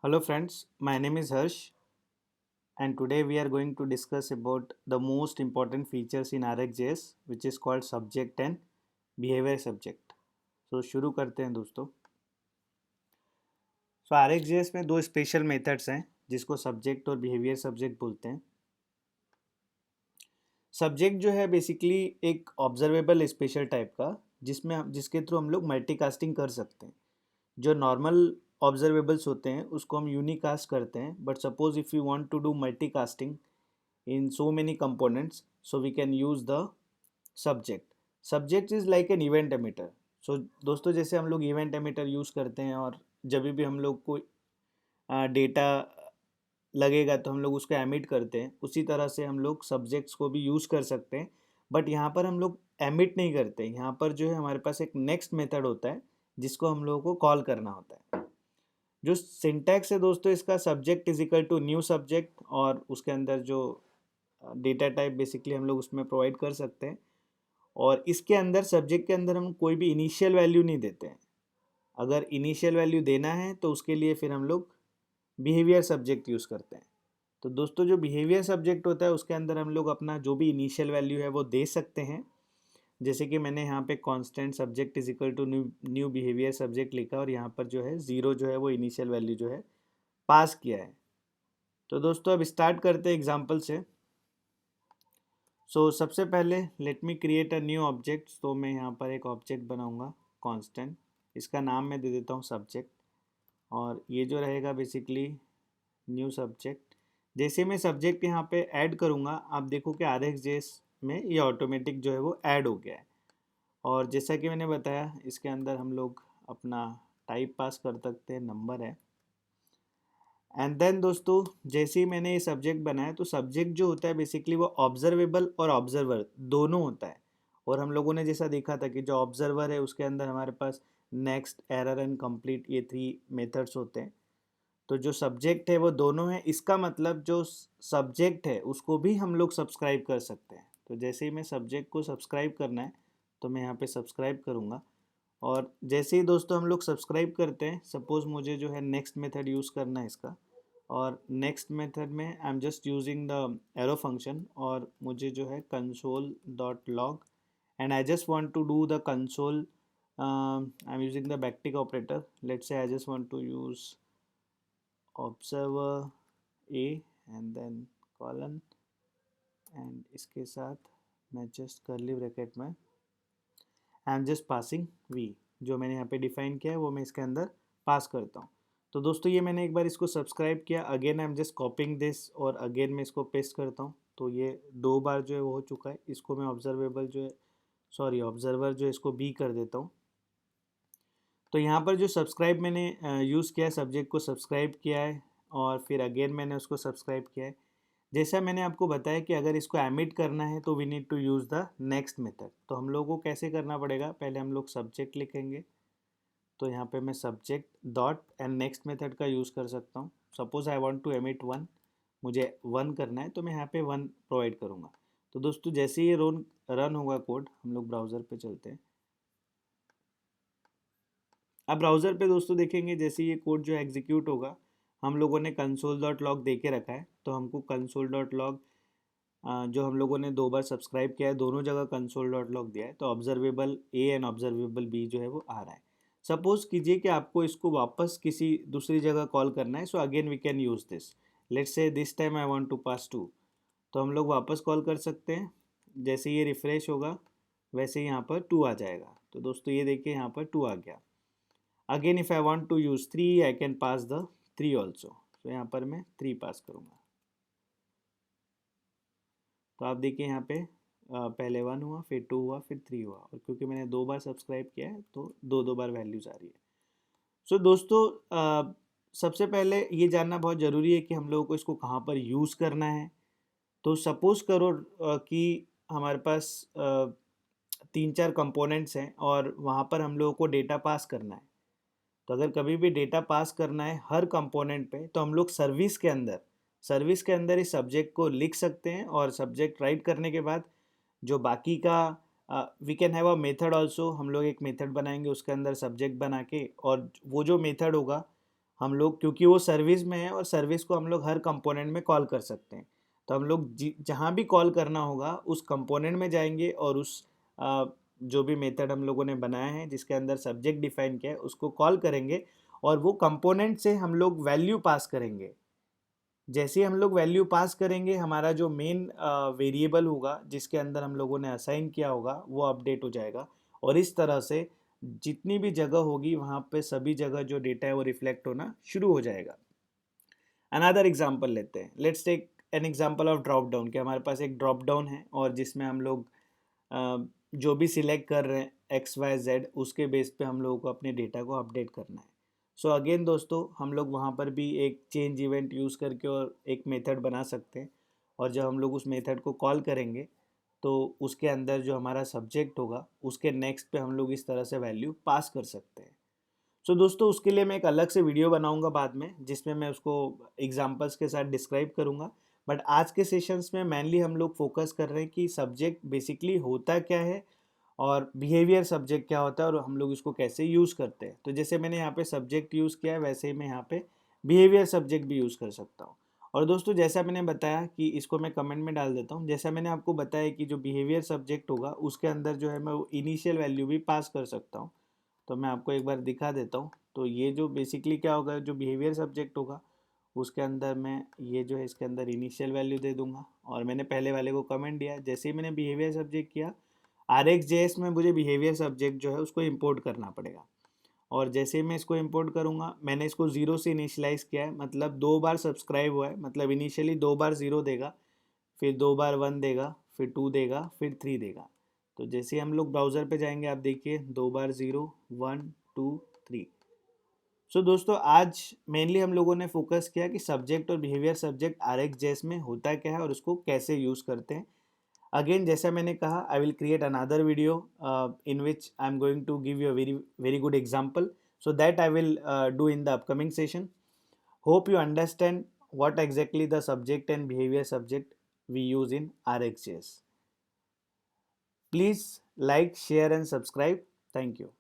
Hello friends, my name is Harsh and today we are going to discuss about the most important features in RxJS which is called subject and behavior subject. So शुरू करते हैं दोस्तों. So RxJS में दो special methods हैं जिसको subject और behaviour subject बोलते हैं. सब्जेक्ट जो है बेसिकली एक ऑब्जर्वेबल स्पेशल टाइप का जिसके थ्रू हम लोग मल्टीकास्टिंग कर सकते हैं. जो नॉर्मल ऑब्जर्वेबल्स होते हैं उसको हम यूनिकास्ट करते हैं, but suppose if you want to do multicasting in so many components, so we can use the subject is like an event emitter. So दोस्तों जैसे हम लोग event emitter यूज़ करते हैं और जब भी हम लोग को डेटा लगेगा तो हम लोग उसको एमिट करते हैं, उसी तरह से हम लोग सब्जेक्ट्स को भी यूज़ कर सकते हैं. बट यहाँ पर हम लोग एमिट नहीं करते. यहाँ पर जो है हमारे पास एक नेक्स्ट मेथड होता है जिसको हम लोगों को कॉल करना होता है. जो सिंटैक्स है दोस्तों इसका, subject is equal to new subject, और उसके अंदर जो डेटा टाइप बेसिकली हम लोग उसमें प्रोवाइड कर सकते हैं. और इसके अंदर सब्जेक्ट के अंदर हम कोई भी इनिशियल वैल्यू नहीं देते हैं. अगर इनिशियल वैल्यू देना है तो उसके लिए फिर हम लोग बिहेवियर सब्जेक्ट यूज़ करते हैं. तो दोस्तों जो बिहेवियर सब्जेक्ट होता है उसके अंदर हम लोग अपना जो भी इनिशियल वैल्यू है वो दे सकते हैं. जैसे कि मैंने यहाँ पे constant subject is equal to new behaviour subject लिखा और यहाँ पर जो है ज़ीरो जो है वो इनिशियल वैल्यू जो है पास किया है. तो दोस्तों अब स्टार्ट करते हैं एग्जाम्पल से. सबसे पहले let me create a new object. तो मैं यहाँ पर एक ऑब्जेक्ट बनाऊँगा कांस्टेंट. इसका नाम मैं दे देता हूँ सब्जेक्ट, और ये जो रहेगा बेसिकली न्यू सब्जेक्ट. जैसे मैं सब्जेक्ट यहाँ पे ऐड करूँगा आप देखो कि RxJS में ये ऑटोमेटिक जो है वो ऐड हो गया है. और जैसा कि मैंने बताया इसके अंदर हम लोग अपना टाइप पास कर सकते हैं, नंबर है. एंड देन दोस्तों जैसे ही मैंने ये सब्जेक्ट बनाया तो सब्जेक्ट जो होता है बेसिकली वो ऑब्जर्वेबल और ऑब्जर्वर दोनों होता है. और हम लोगों ने जैसा देखा था कि जो ऑब्जर्वर है उसके अंदर हमारे पास नेक्स्ट, एरर एंड कंप्लीट, ये 3 मेथड्स होते हैं. तो जो सब्जेक्ट है वो दोनों है. इसका मतलब जो सब्जेक्ट है उसको भी हम लोग सब्सक्राइब कर सकते हैं. तो जैसे ही मैं सब्जेक्ट को सब्सक्राइब करना है तो मैं यहाँ पे सब्सक्राइब करूँगा. और जैसे ही दोस्तों हम लोग सब्सक्राइब करते हैं, सपोज़ मुझे जो है नेक्स्ट मेथड यूज़ करना है इसका. और नेक्स्ट मेथड में I am just using the arrow function, और मुझे जो है console dot log, and I just want to do the console. I am using the backtick operator. Let's say I just want to use observer A and then colon, and इसके साथ मैं just curly bracket में I am just passing V. जो मैंने यहाँ पे define किया है वो मैं इसके अंदर पास करता हूँ. तो दोस्तों ये मैंने एक बार इसको सब्सक्राइब किया. Again I am just copying this और अगेन मैं इसको पेस्ट करता हूँ. तो ये 2 बार जो है वो हो चुका है. इसको मैं ऑब्जर्वेबल जो है, सॉरी ऑब्जर्वर जो है इसको बी कर देता हूँ. तो यहाँ पर जो सब्सक्राइब मैंने यूज़ किया है, सब्जेक्ट को सब्सक्राइब किया है और फिर अगेन मैंने उसको सब्सक्राइब किया है. जैसा मैंने आपको बताया कि अगर इसको एमिट करना है तो we need to use the next method. तो हम लोगों को कैसे करना पड़ेगा, पहले हम लोग सब्जेक्ट लिखेंगे. तो यहाँ पे मैं subject dot and next method का यूज़ कर सकता हूँ. Suppose I want to emit 1, मुझे 1 करना है तो मैं यहाँ पे 1 प्रोवाइड करूँगा. तो दोस्तों जैसे ये रन होगा कोड, हम लोग ब्राउज़र पे चलते हैं. अब ब्राउज़र पे दोस्तों देखेंगे जैसे ये कोड जो एग्जीक्यूट होगा, हम लोगों ने कंसोल डॉट लॉग दे के रखा है. तो हमको कंसोल डॉट लॉग जो हम लोगों ने 2 बार सब्सक्राइब किया है दोनों जगह कंसोल डॉट लॉग दिया है. तो observable A and observable B जो है वो आ रहा है. सपोज कीजिए कि आपको इसको वापस किसी दूसरी जगह कॉल करना है. So again we can use this. Let's say this time I want to pass 2. तो हम लोग वापस कॉल कर सकते हैं. जैसे ये रिफ़्रेश होगा वैसे ही यहाँ पर 2 आ जाएगा. तो दोस्तों ये देखिए यहाँ पर 2 आ गया. Again if I want to use 3 I can pass the 3 also. तो यहाँ पर मैं 3 पास करूँगा. तो आप देखिए यहाँ पे पहले 1 हुआ, फिर 2 हुआ, फिर 3 हुआ. और क्योंकि मैंने 2 बार सब्सक्राइब किया है तो 2 बार वैल्यूज़ आ रही है. दोस्तों सबसे पहले ये जानना बहुत ज़रूरी है कि हम लोगों को इसको कहाँ पर यूज़ करना है. तो सपोज़ करो कि हमारे पास 3-4 कंपोनेंट्स हैं और वहाँ पर हम लोगों को डेटा पास करना है. तो अगर कभी भी डेटा पास करना है हर कंपोनेंट पे तो हम लोग सर्विस के अंदर इस सब्जेक्ट को लिख सकते हैं. और सब्जेक्ट राइट करने के बाद जो बाकी का we can have a method also. हम लोग एक मेथड बनाएंगे उसके अंदर सब्जेक्ट बना के, और वो जो मेथड होगा हम लोग, क्योंकि वो सर्विस में है और सर्विस को हम लोग हर कंपोनेंट में कॉल कर सकते हैं, तो हम लोग जहाँ भी कॉल करना होगा उस कंपोनेंट में जाएंगे और उस जो भी मेथड हम लोगों ने बनाया है जिसके अंदर सब्जेक्ट डिफाइन किया है उसको कॉल करेंगे और वो कंपोनेंट से हम लोग वैल्यू पास करेंगे। जैसे ही हम लोग वैल्यू पास करेंगे हमारा जो मेन वेरिएबल होगा जिसके अंदर हम लोगों ने असाइन किया होगा वो अपडेट हो जाएगा, और इस तरह से जितनी भी जगह होगी वहाँ पे सभी जगह जो डेटा है वो रिफ्लेक्ट होना शुरू हो जाएगा। अनदर एग्जांपल लेते हैं, let's take an example of drop down, कि हमारे पास एक ड्रॉप डाउन है और जिसमें हम लोग जो भी सिलेक्ट कर रहे हैं एक्स वाई जेड उसके बेस पे हम लोगों को अपने डेटा को अपडेट करना है। सो अगेन दोस्तों, हम लोग वहाँ पर भी एक चेंज इवेंट यूज़ करके और एक मेथड बना सकते हैं, और जब हम लोग उस मेथड को कॉल करेंगे तो उसके अंदर जो हमारा सब्जेक्ट होगा उसके नेक्स्ट पे हम लोग इस तरह से वैल्यू पास कर सकते हैं। सो दोस्तों, उसके लिए मैं एक अलग से वीडियो बनाऊंगा बाद में जिसमें मैं उसको एग्जांपल्स के साथ डिस्क्राइब करूंगा, बट आज के सेशंस में मेनली हम लोग फोकस कर रहे हैं कि सब्जेक्ट बेसिकली होता क्या है और बिहेवियर सब्जेक्ट क्या होता है और हम लोग इसको कैसे यूज़ करते हैं। तो जैसे मैंने यहाँ पे सब्जेक्ट यूज़ किया है वैसे ही मैं यहाँ पे बिहेवियर सब्जेक्ट भी यूज़ कर सकता हूँ। और दोस्तों, जैसा मैंने बताया कि इसको मैं कमेंट में डाल देता हूँ, जैसा मैंने आपको बताया कि जो बिहेवियर सब्जेक्ट होगा उसके अंदर जो है मैं वो इनिशियल वैल्यू भी पास कर सकता हूँ। तो मैं आपको एक बार दिखा देता हूँ। तो ये जो बेसिकली क्या होगा, जो बिहेवियर सब्जेक्ट होगा उसके अंदर मैं ये जो है इसके अंदर इनिशियल वैल्यू दे दूंगा, और मैंने पहले वाले को कमेंट दिया। जैसे ही मैंने बिहेवियर सब्जेक्ट किया, RxJS में मुझे बिहेवियर सब्जेक्ट जो है उसको इंपोर्ट करना पड़ेगा, और जैसे ही मैं इसको इंपोर्ट करूँगा, मैंने इसको 0 से इनिशियलाइज़ किया है, मतलब 2 बार सब्सक्राइब हुआ है, मतलब इनिशियली 2 बार 0 देगा, फिर 2 बार 1 देगा, फिर 2 देगा, फिर 3 देगा। तो जैसे ही हम लोग ब्राउज़र पे जाएंगे आप देखिए 2 बार 0, 1, 2, 3। सो दोस्तों, आज मेनली हम लोगों ने फोकस किया कि सब्जेक्ट और बिहेवियर सब्जेक्ट RxJS में होता क्या है और उसको कैसे यूज़ करते हैं। अगेन जैसा मैंने कहा, I will create another video in which I am going to give you a very very good example, so that I will do in the upcoming session. Hope you understand what exactly the subject and behavior subject we use in RxJS. Please like, share and subscribe. Thank you.